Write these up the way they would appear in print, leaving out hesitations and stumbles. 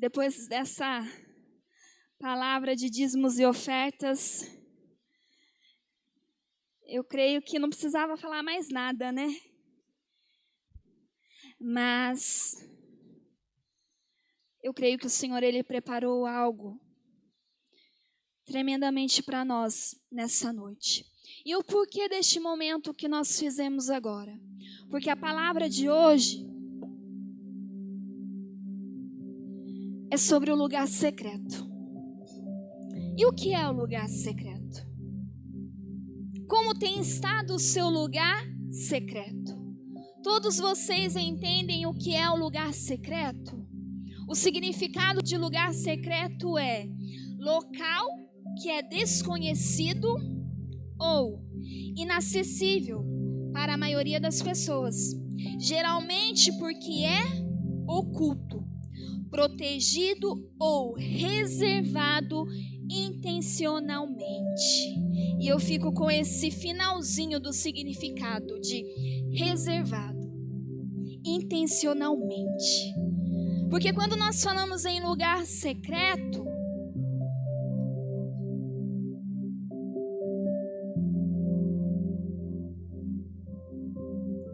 Depois dessa palavra de dízimos e ofertas, eu creio que não precisava falar mais nada, né? Mas eu creio que o Senhor, Ele preparou algo tremendamente para nós nessa noite. E o porquê deste momento que nós fizemos agora? Porque a palavra de hoje é sobre o lugar secreto. E o que é o lugar secreto? Como tem estado o seu lugar secreto? Todos vocês entendem o que é o lugar secreto? O significado de lugar secreto é local que é desconhecido ou inacessível para a maioria das pessoas. Geralmente porque é oculto, protegido ou reservado intencionalmente. E eu fico com esse finalzinho do significado de reservado, intencionalmente. Porque quando nós falamos em lugar secreto,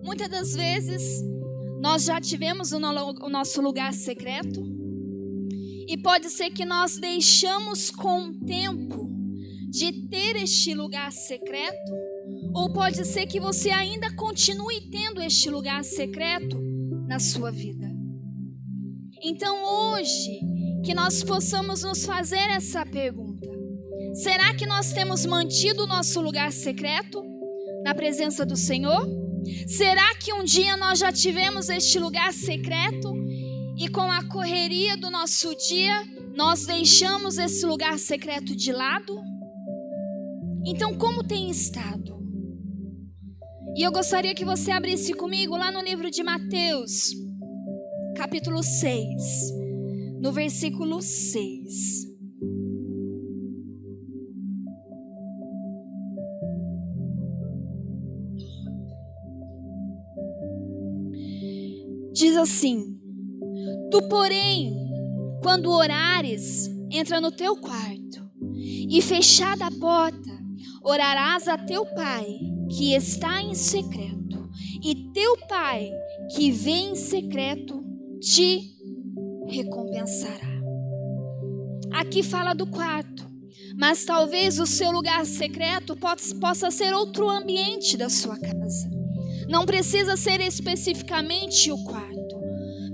muitas das vezes nós já tivemos o nosso lugar secreto e pode ser que nós deixamos com o tempo de ter este lugar secreto, ou pode ser que você ainda continue tendo este lugar secreto na sua vida. Então hoje, que nós possamos nos fazer essa pergunta: será que nós temos mantido o nosso lugar secreto na presença do Senhor? Será que um dia nós já tivemos este lugar secreto e com a correria do nosso dia nós deixamos esse lugar secreto de lado? Então, como tem estado? E eu gostaria que você abrisse comigo lá no livro de Mateus, capítulo 6, no versículo 6. Diz assim: tu, porém, quando orares, entra no teu quarto, e fechada a porta, orarás a teu Pai, que está em secreto, e teu Pai, que vê em secreto, te recompensará. Aqui fala do quarto, mas talvez o seu lugar secreto possa ser outro ambiente da sua casa. Não precisa ser especificamente o quarto,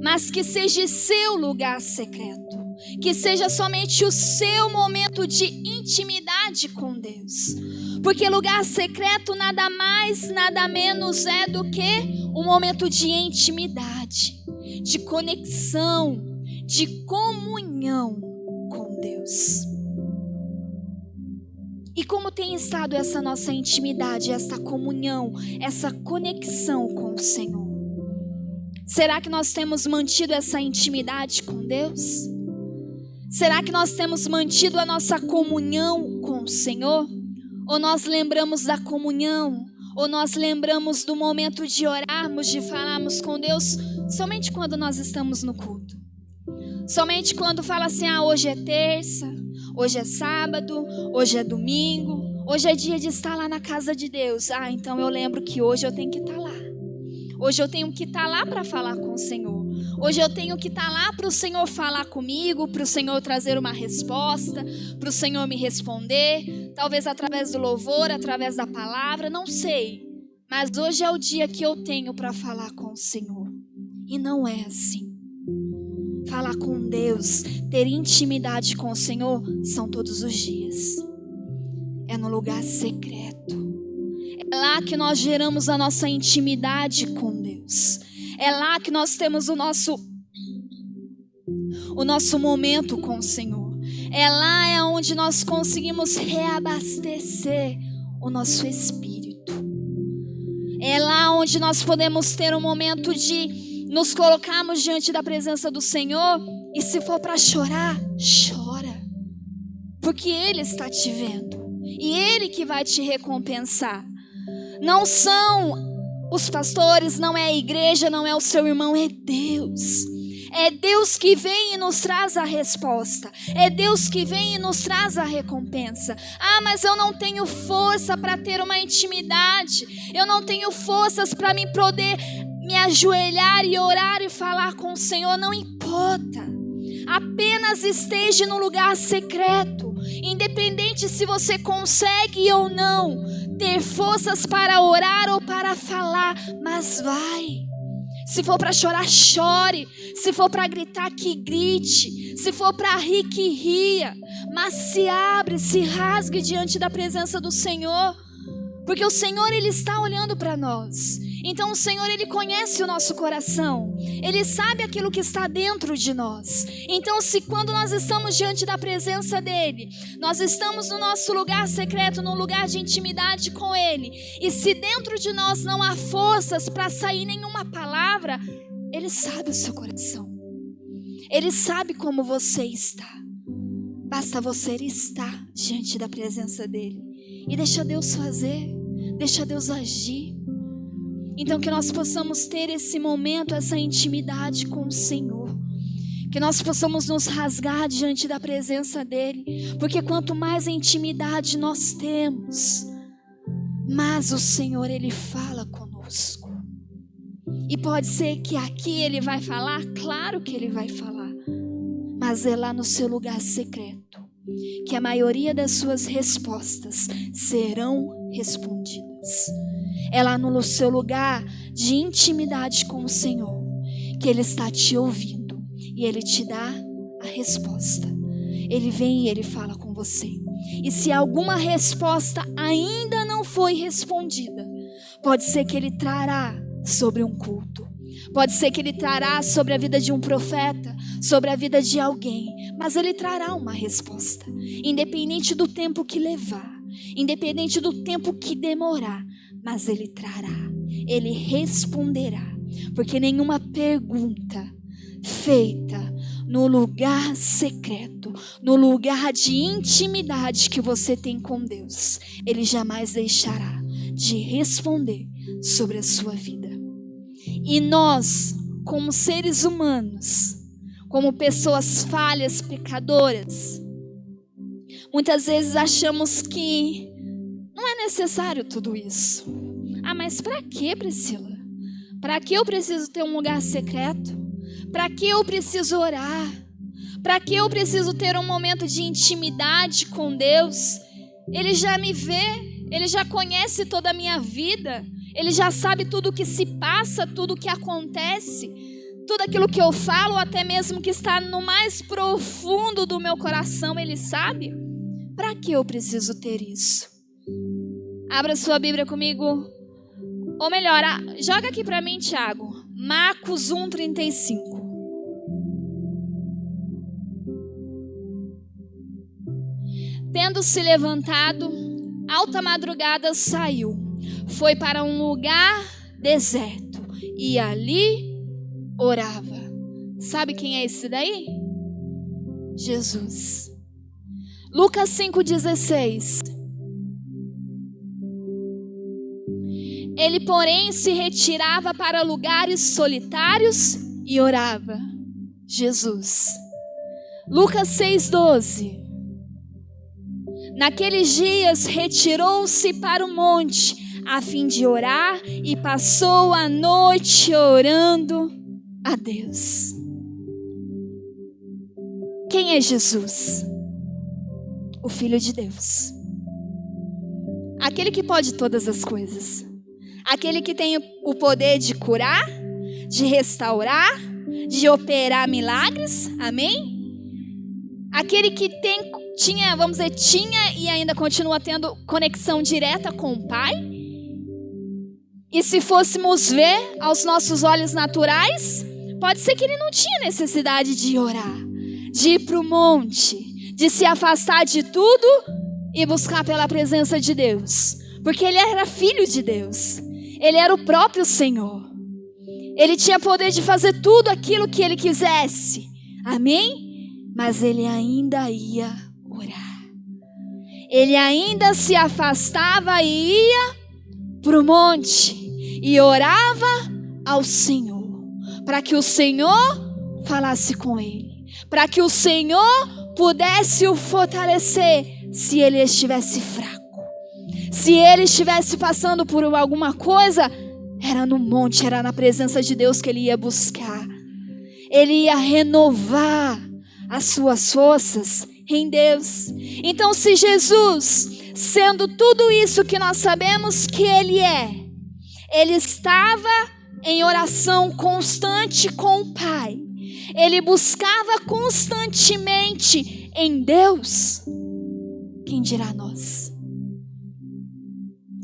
mas que seja seu lugar secreto, que seja somente o seu momento de intimidade com Deus. Porque lugar secreto nada mais, nada menos é do que um momento de intimidade, de conexão, de comunhão com Deus. E como tem estado essa nossa intimidade, essa comunhão, essa conexão com o Senhor? Será que nós temos mantido essa intimidade com Deus? Será que nós temos mantido a nossa comunhão com o Senhor? Ou nós lembramos da comunhão? Ou nós lembramos do momento de orarmos, de falarmos com Deus somente quando nós estamos no culto? Somente quando fala assim: hoje é terça, hoje é sábado, hoje é domingo, hoje é dia de estar lá na casa de Deus. Então eu lembro que hoje eu tenho que estar lá. Hoje eu tenho que estar lá para falar com o Senhor. Hoje eu tenho que estar lá para o Senhor falar comigo, para o Senhor trazer uma resposta, para o Senhor me responder, talvez através do louvor, através da palavra, não sei. Mas hoje é o dia que eu tenho para falar com o Senhor. E não é assim. Falar com Deus, ter intimidade com o Senhor, são todos os dias. É no lugar secreto. É lá que nós geramos a nossa intimidade com Deus. É lá que nós temos o nosso momento com o Senhor. É lá onde nós conseguimos reabastecer o nosso espírito. É lá onde nós podemos ter um momento de nos colocarmos diante da presença do Senhor. E se for para chorar, chora. Porque Ele está te vendo. E Ele que vai te recompensar. Não são os pastores, não é a igreja, não é o seu irmão, é Deus. É Deus que vem e nos traz a resposta. É Deus que vem e nos traz a recompensa. Ah, mas eu não tenho força para ter uma intimidade. Eu não tenho forças para poder me ajoelhar e orar e falar com o Senhor. Não importa. Apenas esteja no lugar secreto. Independente se você consegue ou não ter forças para orar ou para falar, mas vai. Se for para chorar, chore. Se for para gritar, que grite. Se for para rir, que ria. Mas se abre, se rasgue diante da presença do Senhor. Porque o Senhor, Ele está olhando para nós. Então o Senhor, Ele conhece o nosso coração. Ele sabe aquilo que está dentro de nós. Então se quando nós estamos diante da presença dEle, nós estamos no nosso lugar secreto, no lugar de intimidade com Ele, e se dentro de nós não há forças para sair nenhuma palavra, Ele sabe o seu coração. Ele sabe como você está. Basta você estar diante da presença dEle. E deixa Deus fazer, deixa Deus agir. Então que nós possamos ter esse momento, essa intimidade com o Senhor. Que nós possamos nos rasgar diante da presença dEle. Porque quanto mais intimidade nós temos, mais o Senhor, Ele fala conosco. E pode ser que aqui Ele vai falar, claro que Ele vai falar. Mas é lá no seu lugar secreto que a maioria das suas respostas serão respondidas. É lá no seu lugar de intimidade com o Senhor que Ele está te ouvindo e Ele te dá a resposta. Ele vem e Ele fala com você. E se alguma resposta ainda não foi respondida, pode ser que Ele trará sobre um culto. Pode ser que Ele trará sobre a vida de um profeta, sobre a vida de alguém, mas Ele trará uma resposta, independente do tempo que levar, independente do tempo que demorar, mas Ele trará, Ele responderá, porque nenhuma pergunta feita no lugar secreto, no lugar de intimidade que você tem com Deus, Ele jamais deixará de responder sobre a sua vida. E nós, como seres humanos, como pessoas falhas, pecadoras, muitas vezes achamos que não é necessário tudo isso. Ah, mas para que, Priscila? Para que eu preciso ter um lugar secreto? Para que eu preciso orar? Para que eu preciso ter um momento de intimidade com Deus? Ele já me vê, Ele já conhece toda a minha vida. Ele já sabe tudo o que se passa, tudo o que acontece, tudo aquilo que eu falo, até mesmo que está no mais profundo do meu coração, Ele sabe. Para que eu preciso ter isso? Abra sua Bíblia comigo. Ou melhor, joga aqui para mim, Tiago. Marcos 1:35. Tendo se levantado, alta madrugada saiu. Foi para um lugar deserto e ali orava. Sabe quem é esse daí? Jesus. Lucas 5:16. Ele, porém, se retirava para lugares solitários e orava. Jesus. Lucas 6:12. Naqueles dias retirou-se para o monte a fim de orar e passou a noite orando a Deus. Quem é Jesus? O Filho de Deus. Aquele que pode todas as coisas. Aquele que tem o poder de curar, de restaurar, de operar milagres. Amém? Aquele que tinha e ainda continua tendo conexão direta com o Pai. E se fôssemos ver aos nossos olhos naturais, pode ser que ele não tinha necessidade de orar, de ir para o monte, de se afastar de tudo e buscar pela presença de Deus. Porque ele era filho de Deus. Ele era o próprio Senhor. Ele tinha poder de fazer tudo aquilo que ele quisesse. Amém? Mas ele ainda ia orar. Ele ainda se afastava e ia para o monte. E orava ao Senhor, para que o Senhor falasse com ele, para que o Senhor pudesse o fortalecer se ele estivesse fraco. Se ele estivesse passando por alguma coisa, era no monte, era na presença de Deus que ele ia buscar. Ele ia renovar as suas forças em Deus. Então, se Jesus, sendo tudo isso que nós sabemos que ele é, ele estava em oração constante com o Pai, ele buscava constantemente em Deus, quem dirá nós?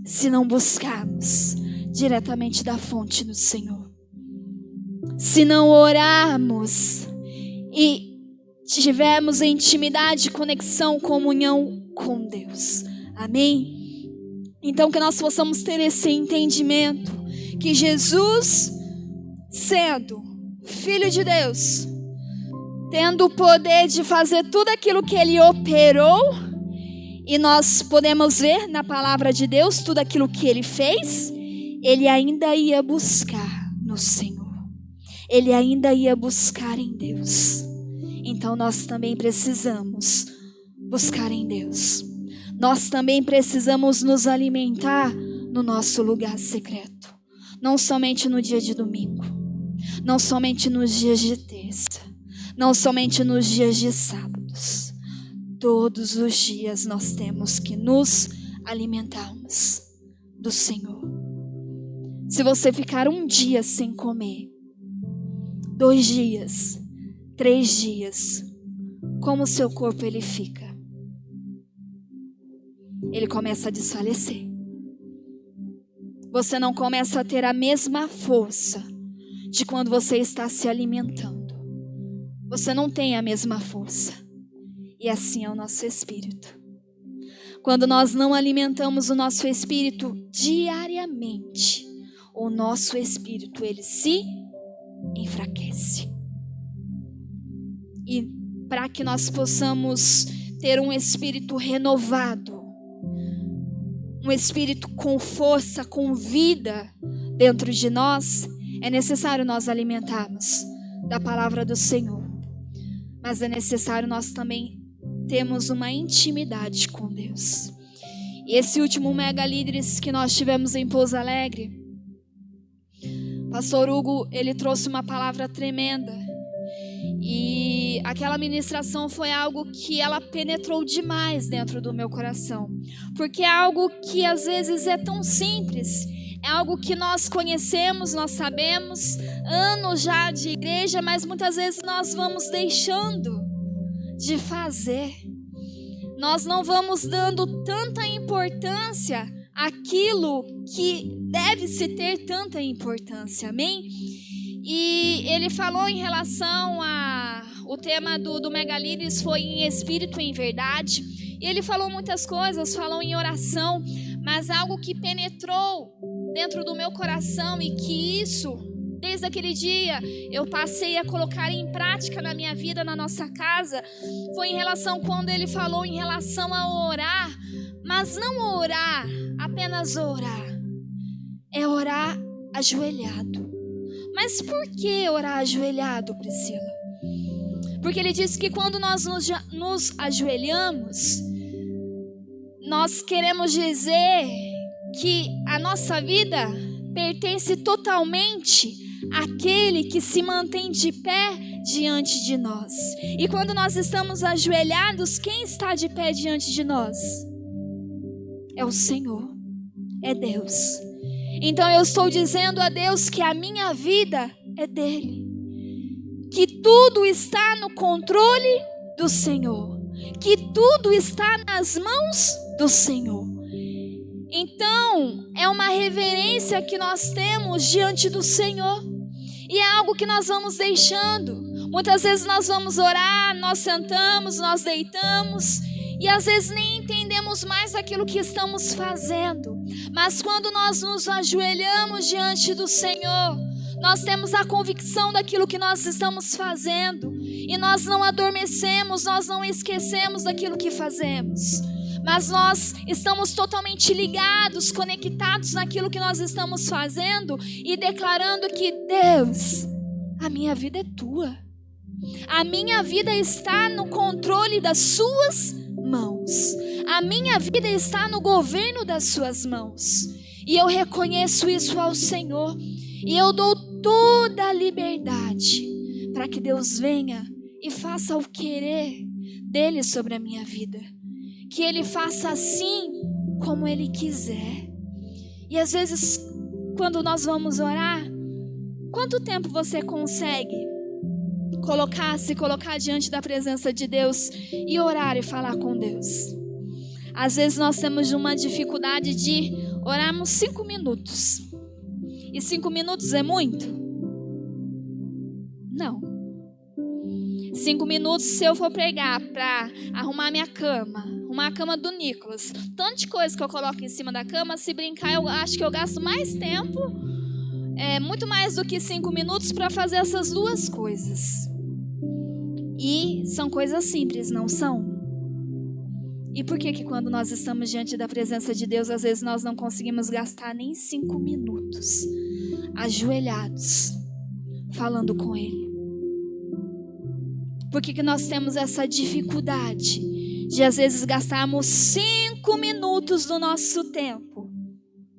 Se não buscarmos diretamente da fonte do Senhor, se não orarmos e tivermos intimidade, conexão, comunhão com Deus. Amém? Então que nós possamos ter esse entendimento, que Jesus, sendo Filho de Deus, tendo o poder de fazer tudo aquilo que ele operou, e nós podemos ver na palavra de Deus tudo aquilo que ele fez, ele ainda ia buscar no Senhor. Ele ainda ia buscar em Deus. Então nós também precisamos buscar em Deus. Nós também precisamos nos alimentar no nosso lugar secreto. Não somente no dia de domingo. Não somente nos dias de terça. Não somente nos dias de sábados. Todos os dias nós temos que nos alimentarmos do Senhor. Se você ficar um dia sem comer, 2 dias, 3 dias, como o seu corpo ele fica? Ele começa a desfalecer. Você não começa a ter a mesma força de quando você está se alimentando. Você não tem a mesma força. E assim é o nosso espírito. Quando nós não alimentamos o nosso espírito diariamente, o nosso espírito ele se enfraquece. E para que nós possamos ter um espírito renovado, um espírito com força, com vida dentro de nós, é necessário nós alimentarmos da palavra do Senhor. Mas é necessário nós também termos uma intimidade com Deus. E esse último Mega Líderes que nós tivemos em Pouso Alegre, Pastor Hugo, ele trouxe uma palavra tremenda. E aquela ministração foi algo que ela penetrou demais dentro do meu coração. Porque é algo que às vezes é tão simples. É algo que nós conhecemos, nós sabemos, anos já de igreja, mas muitas vezes nós vamos deixando de fazer. Nós não vamos dando tanta importância àquilo que deve se ter tanta importância, amém? E ele falou em relação o tema do Mega Líderes foi em espírito e em verdade. E ele falou muitas coisas, falou em oração, mas algo que penetrou dentro do meu coração e que isso, desde aquele dia, eu passei a colocar em prática na minha vida, na nossa casa, foi em relação quando ele falou em relação a orar, mas não orar, apenas orar, é orar ajoelhado. Mas por que orar ajoelhado, Priscila? Porque ele disse que quando nós nos ajoelhamos, nós queremos dizer que a nossa vida pertence totalmente àquele que se mantém de pé diante de nós. E quando nós estamos ajoelhados, quem está de pé diante de nós? É o Senhor, é Deus. Então eu estou dizendo a Deus que a minha vida é dele, que tudo está no controle do Senhor, que tudo está nas mãos do Senhor. Então é uma reverência que nós temos diante do Senhor, e é algo que nós vamos deixando. Muitas vezes nós vamos orar, nós sentamos, nós deitamos, e às vezes nem entendemos mais aquilo que estamos fazendo. Mas quando nós nos ajoelhamos diante do Senhor, nós temos a convicção daquilo que nós estamos fazendo. E nós não adormecemos, nós não esquecemos daquilo que fazemos. Mas nós estamos totalmente ligados, conectados naquilo que nós estamos fazendo e declarando que Deus, a minha vida é tua. A minha vida está no controle das suas mãos. A minha vida está no governo das suas mãos. E eu reconheço isso ao Senhor. E eu dou toda a liberdade para que Deus venha e faça o querer dele sobre a minha vida. Que ele faça assim como ele quiser. E às vezes, quando nós vamos orar, quanto tempo você consegue se colocar diante da presença de Deus e orar e falar com Deus? Às vezes nós temos uma dificuldade de orarmos 5 minutos. E 5 minutos é muito? Não. 5 minutos, se eu for pregar para arrumar minha cama, arrumar a cama do Nicolas, tanto de coisa que eu coloco em cima da cama, se brincar, eu acho que eu gasto mais tempo, muito mais do que 5 minutos para fazer essas duas coisas. E são coisas simples, não são? E por que quando nós estamos diante da presença de Deus, às vezes nós não conseguimos gastar nem 5 minutos ajoelhados, falando com Ele? Por que nós temos essa dificuldade de às vezes gastarmos 5 minutos do nosso tempo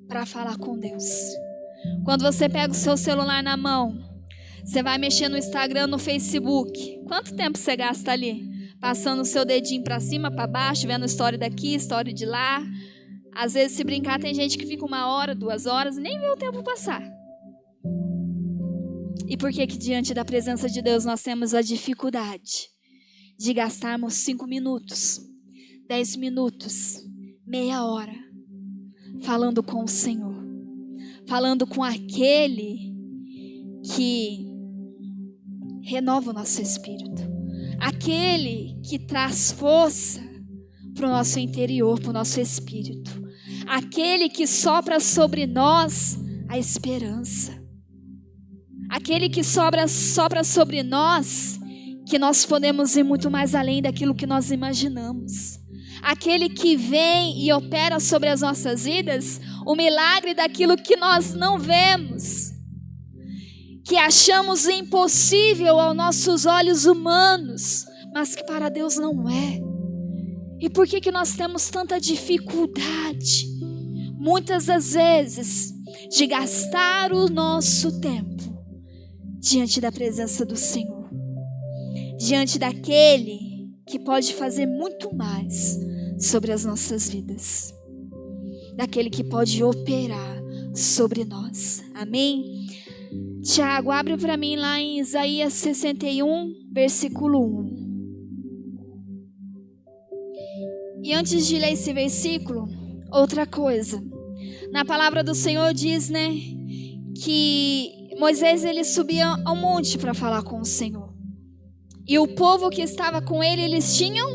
para falar com Deus? Quando você pega o seu celular na mão, você vai mexer no Instagram, no Facebook, quanto tempo você gasta ali? Passando o seu dedinho para cima, para baixo, vendo história daqui, história de lá. Às vezes, se brincar, tem gente que fica 1 hora, 2 horas, nem vê o tempo passar. E por que diante da presença de Deus nós temos a dificuldade de gastarmos 5 minutos, 10 minutos, meia hora, falando com o Senhor, falando com aquele que renova o nosso espírito, aquele que traz força para o nosso interior, para o nosso espírito, aquele que sopra sobre nós a esperança, aquele que sopra sobre nós que nós podemos ir muito mais além daquilo que nós imaginamos, aquele que vem e opera sobre as nossas vidas o milagre daquilo que nós não vemos, que achamos impossível aos nossos olhos humanos, mas que para Deus não é. E por que nós temos tanta dificuldade, muitas das vezes, de gastar o nosso tempo diante da presença do Senhor, diante daquele que pode fazer muito mais sobre as nossas vidas, daquele que pode operar sobre nós? Amém? Tiago, abre para mim lá em Isaías 61, versículo 1. E antes de ler esse versículo, outra coisa. Na palavra do Senhor diz, que Moisés ele subia ao monte para falar com o Senhor. E o povo que estava com ele, eles tinham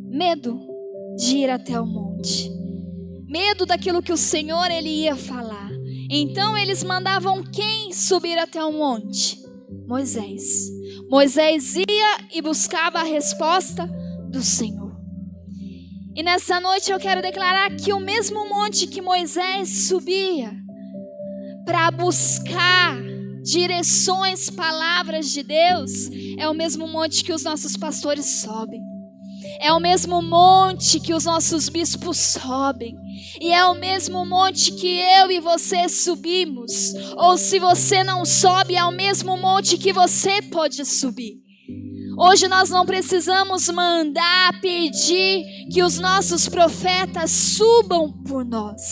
medo de ir até o monte. Medo daquilo que o Senhor ele ia falar. Então eles mandavam quem subir até o monte? Moisés. Moisés ia e buscava a resposta do Senhor. E nessa noite eu quero declarar que o mesmo monte que Moisés subia para buscar direções, palavras de Deus, é o mesmo monte que os nossos pastores sobem. É o mesmo monte que os nossos bispos sobem. E é o mesmo monte que eu e você subimos. Ou se você não sobe, é o mesmo monte que você pode subir. Hoje nós não precisamos mandar, pedir que os nossos profetas subam por nós.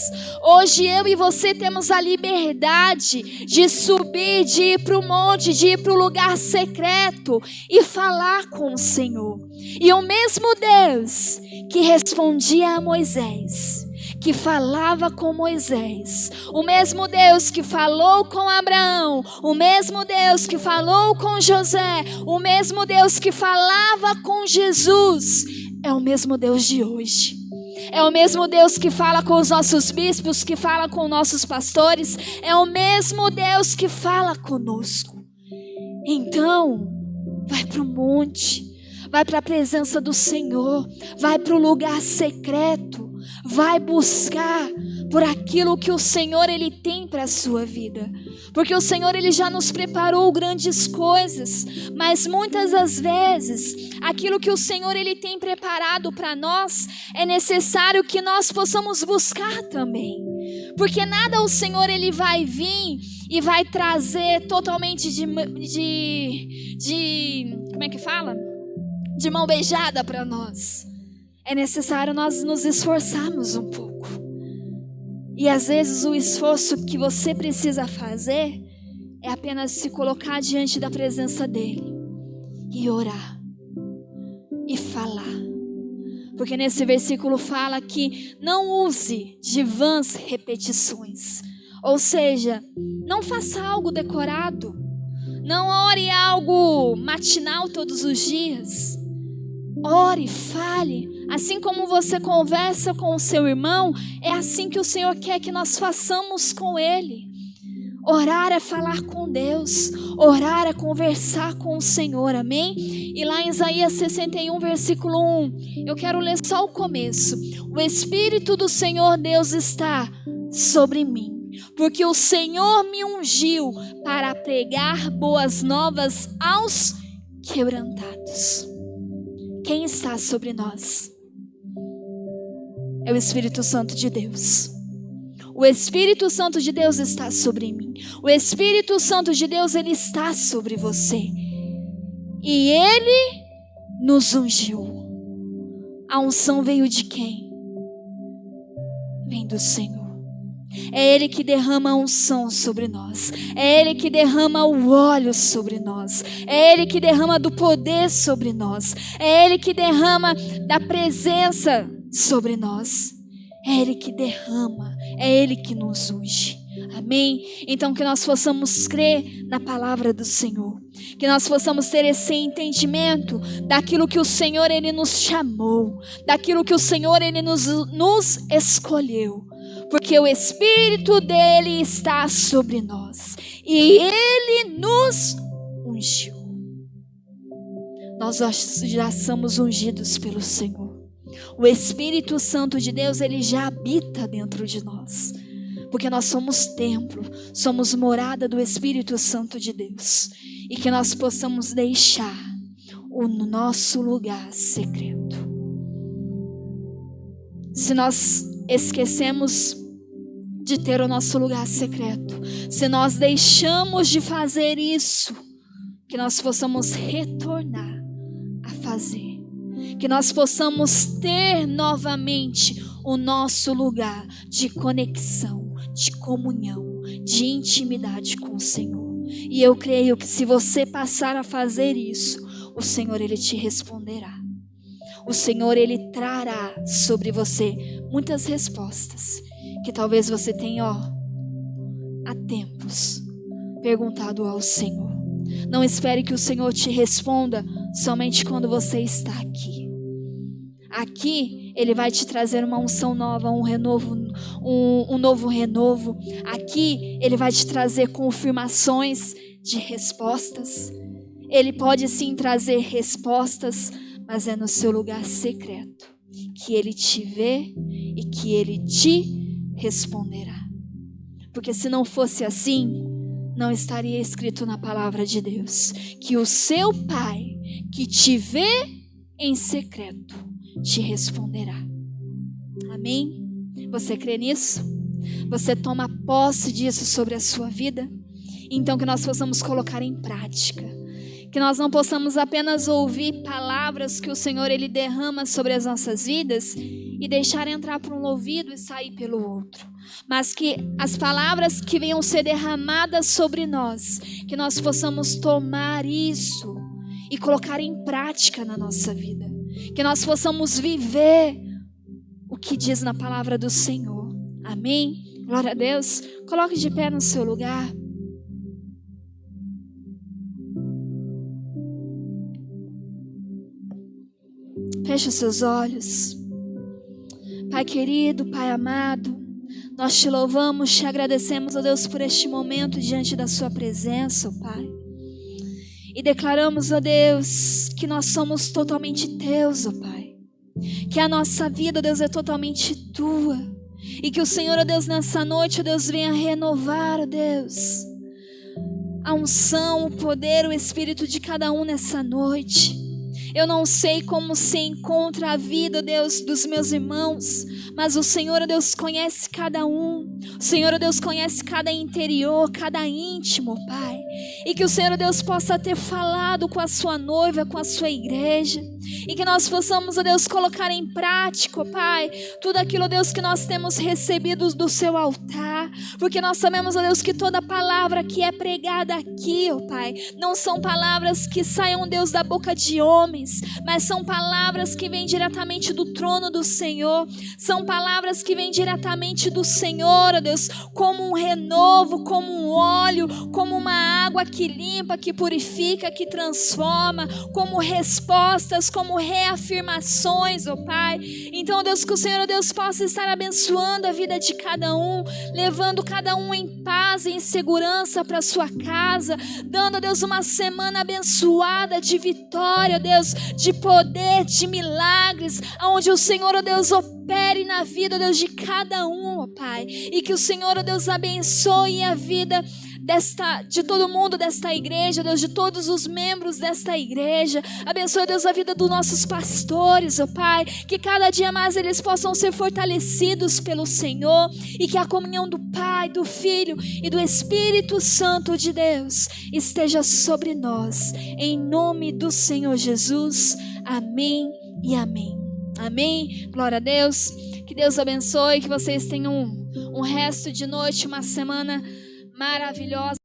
Hoje eu e você temos a liberdade de subir, de ir para o monte, de ir para o lugar secreto e falar com o Senhor. E o mesmo Deus que respondia a Moisés, que falava com Moisés, o mesmo Deus que falou com Abraão, o mesmo Deus que falou com José, o mesmo Deus que falava com Jesus, é o mesmo Deus de hoje. É o mesmo Deus que fala com os nossos bispos, que fala com nossos pastores, é o mesmo Deus que fala conosco. Então, vai para o monte, vai para a presença do Senhor, vai para o lugar secreto, vai buscar, por aquilo que o Senhor Ele tem para a sua vida. Porque o Senhor Ele já nos preparou grandes coisas, mas muitas das vezes aquilo que o Senhor Ele tem preparado para nós é necessário que nós possamos buscar também. Porque nada o Senhor Ele vai vir e vai trazer totalmente como é que fala? De mão beijada para nós. É necessário nós nos esforçarmos um pouco. E às vezes o esforço que você precisa fazer é apenas se colocar diante da presença dEle e orar e falar. Porque nesse versículo fala que não use de vãs repetições. Ou seja, não faça algo decorado. Não ore algo matinal todos os dias. Ore, fale. Assim como você conversa com o seu irmão, é assim que o Senhor quer que nós façamos com Ele. Orar é falar com Deus. Orar é conversar com o Senhor, amém? E lá em Isaías 61, versículo 1, eu quero ler só o começo. O Espírito do Senhor Deus está sobre mim, porque o Senhor me ungiu para pregar boas novas aos quebrantados. Quem está sobre nós? É o Espírito Santo de Deus. O Espírito Santo de Deus está sobre mim. O Espírito Santo de Deus, Ele está sobre você. E Ele nos ungiu. A unção veio de quem? Vem do Senhor. É Ele que derrama a unção sobre nós. É Ele que derrama o óleo sobre nós. É Ele que derrama do poder sobre nós. É Ele que derrama da presença sobre nós. É Ele que derrama. É Ele que nos unge. Amém? Então que nós possamos crer na palavra do Senhor. Que nós possamos ter esse entendimento daquilo que o Senhor Ele nos chamou. Daquilo que o Senhor Ele nos escolheu. Porque o Espírito dEle está sobre nós. E Ele nos ungiu. Nós já somos ungidos pelo Senhor. O Espírito Santo de Deus, Ele já habita dentro de nós. Porque nós somos templo, somos morada do Espírito Santo de Deus. E que nós possamos deixar o nosso lugar secreto. Se nós esquecemos de ter o nosso lugar secreto, se nós deixamos de fazer isso, que nós possamos retornar a fazer. Que nós possamos ter novamente o nosso lugar de conexão, de comunhão, de intimidade com o Senhor. E eu creio que se você passar a fazer isso, o Senhor Ele te responderá. O Senhor Ele trará sobre você muitas respostas que talvez você tenha há tempos perguntado ao Senhor. Não espere que o Senhor te responda somente quando você está aqui. Aqui Ele vai te trazer uma unção nova, um novo renovo. Aqui Ele vai te trazer confirmações de respostas. Ele pode sim trazer respostas, mas é no seu lugar secreto que Ele te vê e que Ele te responderá. Porque se não fosse assim, não estaria escrito na palavra de Deus que o seu Pai que te vê em secreto te responderá. Amém? Você crê nisso? Você toma posse disso sobre a sua vida? Então que nós possamos colocar em prática. Que nós não possamos apenas ouvir palavras que o Senhor Ele derrama sobre as nossas vidas e deixar entrar por um ouvido e sair pelo outro. Mas que as palavras que venham ser derramadas sobre nós, que nós possamos tomar isso e colocar em prática na nossa vida. Que nós possamos viver o que diz na palavra do Senhor. Amém? Glória a Deus. Coloque de pé no seu lugar. Feche os seus olhos. Pai querido, Pai amado, nós te louvamos, te agradecemos, ó Deus, por este momento diante da sua presença, ó Pai. E declaramos, ó Deus, que nós somos totalmente teus, ó Pai. Que a nossa vida, ó Deus, é totalmente tua. E que o Senhor, ó Deus, nessa noite, ó Deus, venha renovar, ó Deus, a unção, o poder, o espírito de cada um nessa noite. Eu não sei como se encontra a vida, ó Deus, dos meus irmãos, mas o Senhor, ó Deus, conhece cada um. O Senhor, ó Deus, conhece cada interior, cada íntimo, Pai. E que o Senhor, ó Deus, possa ter falado com a sua noiva, com a sua igreja. E que nós possamos, ó Deus, colocar em prática, ó Pai, tudo aquilo, ó Deus, que nós temos recebido do seu altar. Porque nós sabemos, ó Deus, que toda palavra que é pregada aqui, ó Pai, não são palavras que saiam, Deus, da boca de homens, mas são palavras que vêm diretamente do trono do Senhor. São palavras que vêm diretamente do Senhor, ó Deus, como um renovo, como um óleo, como uma água que limpa, que purifica, que transforma, como respostas, como reafirmações, ó Pai. Então, Deus, que o Senhor, ó Deus, possa estar abençoando a vida de cada um, levando cada um em paz e em segurança para sua casa, dando, ó Deus, uma semana abençoada de vitória, ó Deus, de poder, de milagres, onde o Senhor, ó Deus, opere na vida, ó Deus, de cada um, ó Pai. E que o Senhor, ó Deus, abençoe a vida de todo mundo desta igreja, Deus, de todos os membros desta igreja. Abençoe, Deus, a vida dos nossos pastores, ó Pai, que cada dia mais eles possam ser fortalecidos pelo Senhor, e que a comunhão do Pai, do Filho e do Espírito Santo de Deus esteja sobre nós, em nome do Senhor Jesus. Amém e amém. Amém. Glória a Deus. Que Deus abençoe, que vocês tenham um resto de noite, uma semana maravilhosa.